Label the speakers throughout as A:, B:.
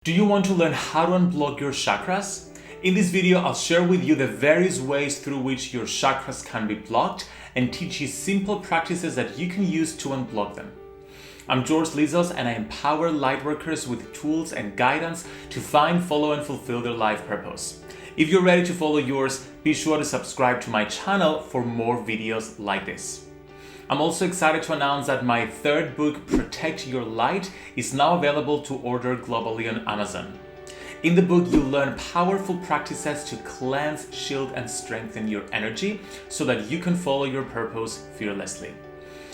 A: Do you want to learn how to unblock your chakras? In this video, I'll share with you the various ways through which your chakras can be blocked and teach you simple practices that you can use to unblock them. I'm George Lizos and I empower lightworkers with tools and guidance to find, follow and fulfill their life purpose. If you're ready to follow yours, be sure to subscribe to my channel for more videos like this. I'm also excited to announce that my third book, Protect Your Light, is now available to order globally on Amazon. In the book, you'll learn powerful practices to cleanse, shield, and strengthen your energy so that you can follow your purpose fearlessly.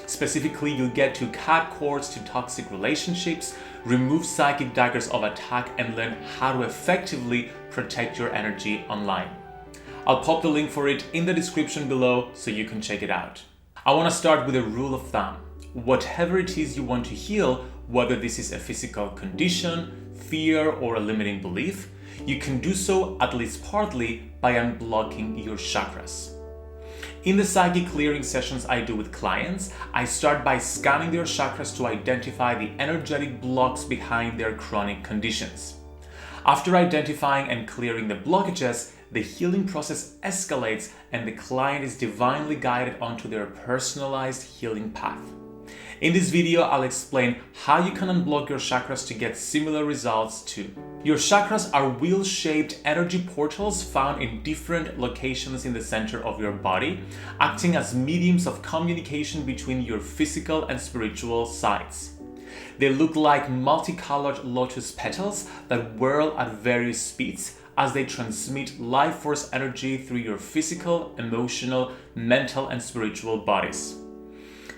A: Specifically, you'll get to cut cords to toxic relationships, remove psychic daggers of attack, and learn how to effectively protect your energy online. I'll pop the link for it in the description below so you can check it out. I want to start with a rule of thumb. Whatever it is you want to heal, whether this is a physical condition, fear, or a limiting belief, you can do so at least partly by unblocking your chakras. In the psychic clearing sessions I do with clients, I start by scanning their chakras to identify the energetic blocks behind their chronic conditions. After identifying and clearing the blockages, the healing process escalates and the client is divinely guided onto their personalized healing path. In this video, I'll explain how you can unblock your chakras to get similar results too. Your chakras are wheel-shaped energy portals found in different locations in the center of your body, acting as mediums of communication between your physical and spiritual sides. They look like multicolored lotus petals that whirl at various speeds as they transmit life force energy through your physical, emotional, mental, and spiritual bodies.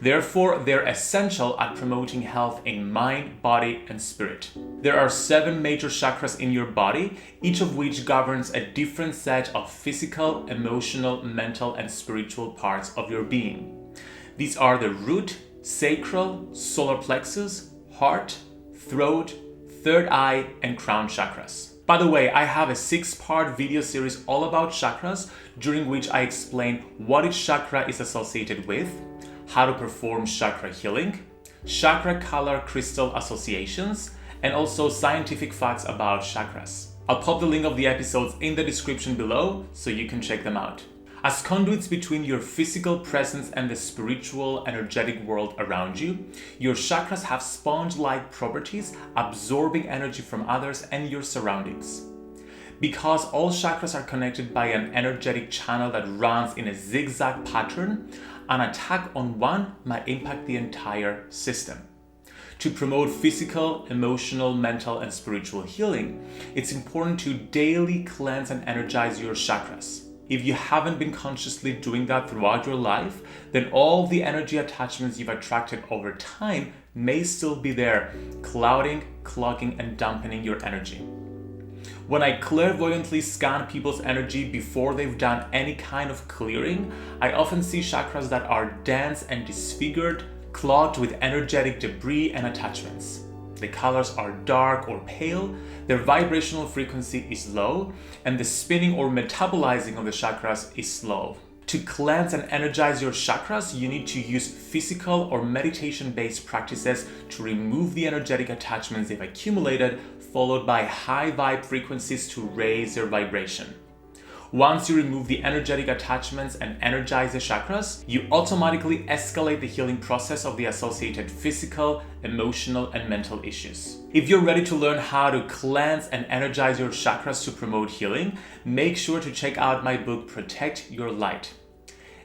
A: Therefore, they're essential at promoting health in mind, body, and spirit. There are 7 major chakras in your body, each of which governs a different set of physical, emotional, mental, and spiritual parts of your being. These are the root, sacral, solar plexus, heart, throat, third eye, and crown chakras. By the way, I have a 6-part video series all about chakras, during which I explain what each chakra is associated with, how to perform chakra healing, chakra color crystal associations, and also scientific facts about chakras. I'll pop the link of the episodes in the description below so you can check them out. As conduits between your physical presence and the spiritual, energetic world around you, your chakras have sponge-like properties, absorbing energy from others and your surroundings. Because all chakras are connected by an energetic channel that runs in a zigzag pattern, an attack on one might impact the entire system. To promote physical, emotional, mental, and spiritual healing, it's important to daily cleanse and energize your chakras. If you haven't been consciously doing that throughout your life, then all the energy attachments you've attracted over time may still be there, clouding, clogging, and dampening your energy. When I clairvoyantly scan people's energy before they've done any kind of clearing, I often see chakras that are dense and disfigured, clogged with energetic debris and attachments. The colors are dark or pale, their vibrational frequency is low, and the spinning or metabolizing of the chakras is slow. To cleanse and energize your chakras, you need to use physical or meditation-based practices to remove the energetic attachments they've accumulated, followed by high vibe frequencies to raise their vibration. Once you remove the energetic attachments and energize the chakras, you automatically escalate the healing process of the associated physical, emotional, and mental issues. If you're ready to learn how to cleanse and energize your chakras to promote healing, make sure to check out my book, Protect Your Light.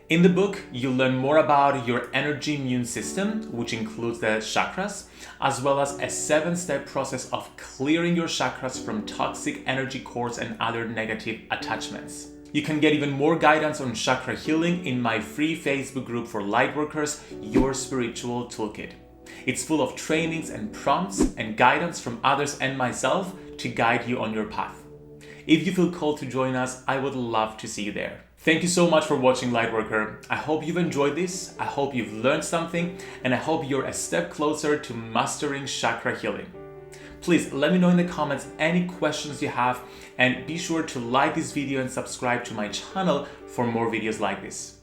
A: In the book, you'll learn more about your energy immune system, which includes the chakras, as well as a 7-step process of clearing your chakras from toxic energy cords and other negative attachments. You can get even more guidance on chakra healing in my free Facebook group for lightworkers, Your Spiritual Toolkit. It's full of trainings and prompts and guidance from others and myself to guide you on your path. If you feel called to join us, I would love to see you there. Thank you so much for watching, Lightworker. I hope you've enjoyed this, I hope you've learned something, and I hope you're a step closer to mastering chakra healing. Please let me know in the comments any questions you have, and be sure to like this video and subscribe to my channel for more videos like this.